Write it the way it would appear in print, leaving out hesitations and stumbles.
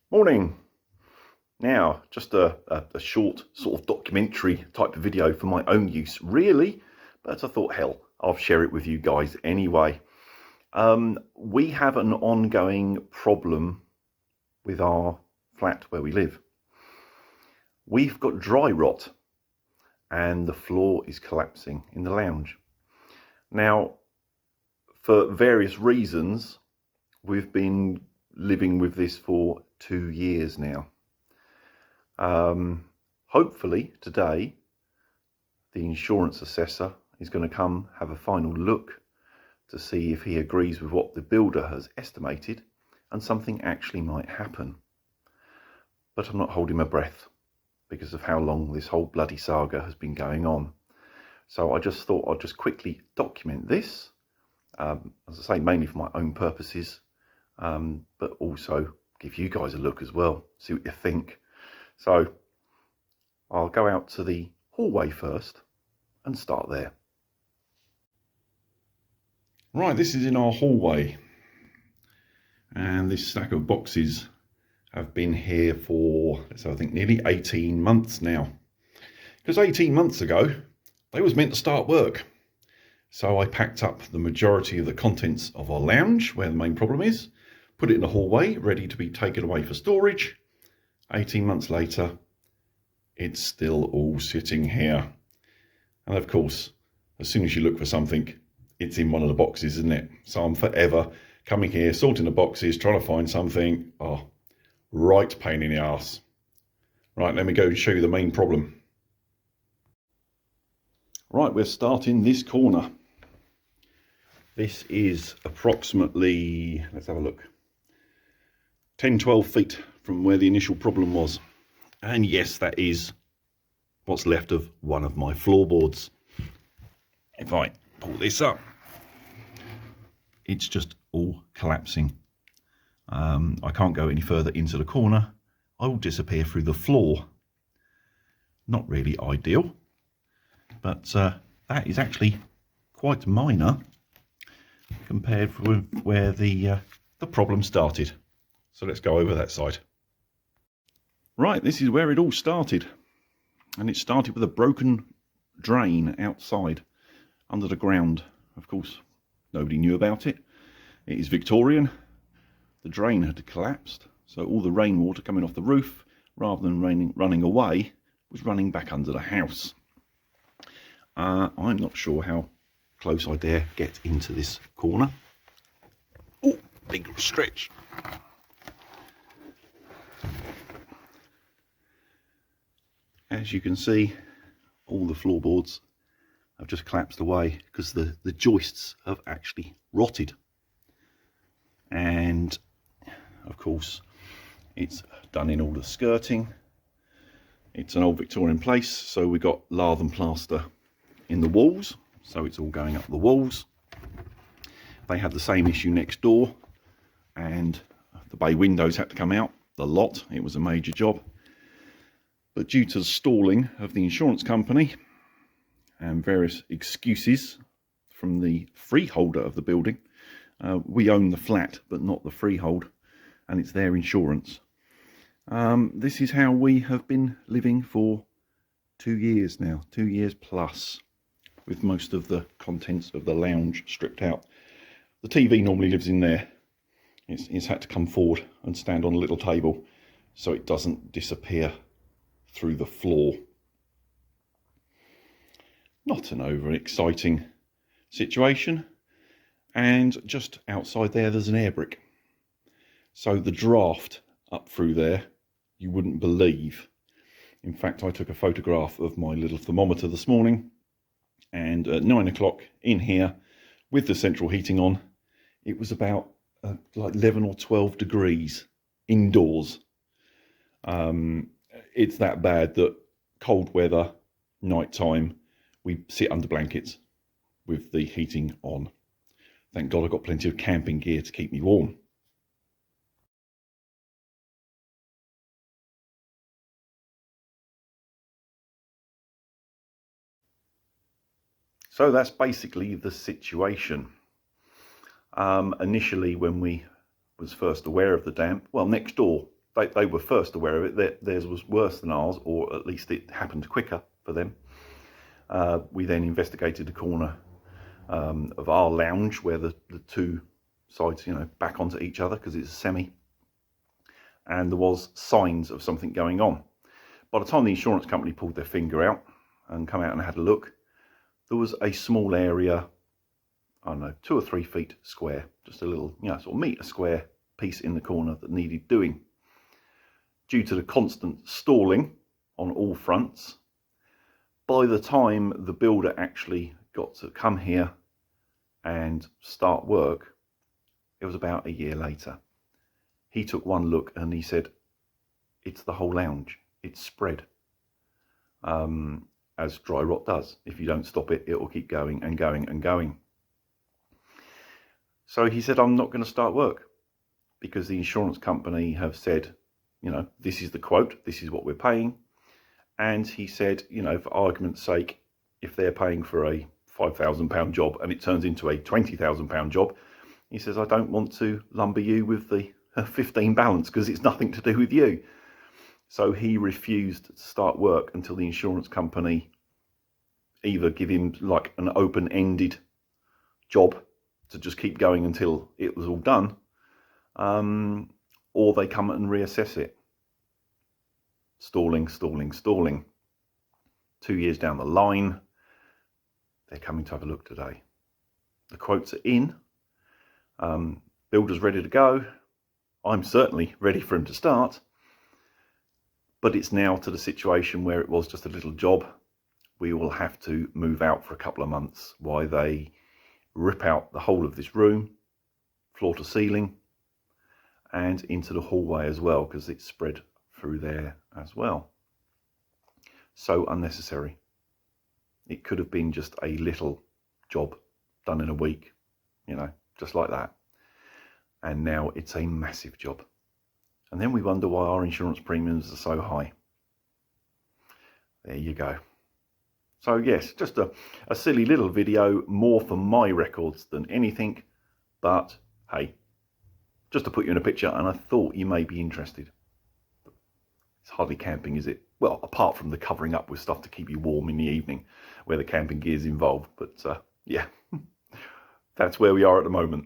Morning. Now, just a short sort of documentary type of video for my own use, really, but I thought, hell, I'll share it with you guys anyway. We have an ongoing problem with our flat where we live. We've got dry rot and the floor is collapsing in the lounge. Now, for various reasons, we've been living with this for 2 years now. Hopefully today the insurance assessor is going to come have a final look to see if he agrees with what the builder has estimated and something actually might happen. But I'm not holding my breath because of how long this whole bloody saga has been going on. So I just thought I'd just quickly document this, as I say, mainly for my own purposes, but also give you guys a look as well, see what you think. So I'll go out to the hallway first and start there. Right, this is in our hallway, and this stack of boxes have been here for, I think, nearly 18 months now. Because 18 months ago, they was meant to start work. So I packed up the majority of the contents of our lounge, where the main problem is, put it in the hallway, ready to be taken away for storage. 18 months later, it's still all sitting here. And of course, as soon as you look for something, it's in one of the boxes, isn't it? So I'm forever coming here, sorting the boxes, trying to find something. Oh, right pain in the arse. Right, let me go and show you the main problem. Right, we're starting this corner. This is approximately, let's have a look, 10-12 feet from where the initial problem was. And yes, that is what's left of one of my floorboards. If I pull this up, it's just all collapsing. I can't go any further into the corner. I will disappear through the floor. Not really ideal, but that is actually quite minor compared with where the problem started. So let's go over that side. Right, this is where it all started. And it started with a broken drain outside, under the ground. Of course, nobody knew about it. It is Victorian. The drain had collapsed, so all the rainwater coming off the roof, rather than running away, was running back under the house. I'm not sure how close I dare get into this corner. Oh, big stretch. As you can see, all the floorboards have just collapsed away because the joists have actually rotted. And of course, it's done in all the skirting. It's an old Victorian place, so we've got lath and plaster in the walls, so it's all going up the walls. They had the same issue next door, and the bay windows had to come out, the lot. It was a major job. But due to the stalling of the insurance company and various excuses from the freeholder of the building, we own the flat but not the freehold, and it's their insurance. This is how we have been living for 2 years now, 2 years plus, with most of the contents of the lounge stripped out. The TV normally lives in there. It's had to come forward and stand on a little table so it doesn't disappear through the floor. Not an over exciting situation. And just outside there's an air brick. So the draft up through there, you wouldn't believe. In fact, I took a photograph of my little thermometer this morning, and at 9 o'clock in here with the central heating on, it was about like 11 or 12 degrees indoors. It's that bad that cold weather, night time, we sit under blankets with the heating on. Thank God I've got plenty of camping gear to keep me warm. So that's basically the situation. Initially, when we was first aware of the damp, well, next door, they were first aware of it. Theirs was worse than ours, or at least it happened quicker for them. We then investigated the corner of our lounge where the two sides, back onto each other because it's a semi, and there was signs of something going on. By the time the insurance company pulled their finger out and come out and had a look, there was a small area, I don't know, 2 or 3 feet square, just a little, sort of metre square piece in the corner that needed doing. Due to the constant stalling on all fronts, by the time the builder actually got to come here and start work, it was about a year later. He took one look and he said, it's the whole lounge. It's spread, as dry rot does. If you don't stop it, it will keep going and going and going. So he said, I'm not going to start work because the insurance company have said, this is the quote, this is what we're paying. And he said, for argument's sake, if they're paying for a £5,000 job and it turns into a £20,000 job, he says, I don't want to lumber you with the 15 balance because it's nothing to do with you. So he refused to start work until the insurance company either give him like an open-ended job to just keep going until it was all done, or they come and reassess it. Stalling. 2 years down the line, they're coming to have a look today. The quotes are in. Builder's ready to go. I'm certainly ready for him to start. But it's now to the situation where it was just a little job. We will have to move out for a couple of months while they rip out the whole of this room, floor to ceiling, and into the hallway as well, because it's spread through there as well. So unnecessary. It could have been just a little job done in a week, just like that. And now it's a massive job. And then we wonder why our insurance premiums are so high. There you go. So yes, just a silly little video, more for my records than anything. But hey, just to put you in a picture, and I thought you may be interested. It's hardly camping, is it? Well, apart from the covering up with stuff to keep you warm in the evening, where the camping gear is involved. But yeah, that's where we are at the moment.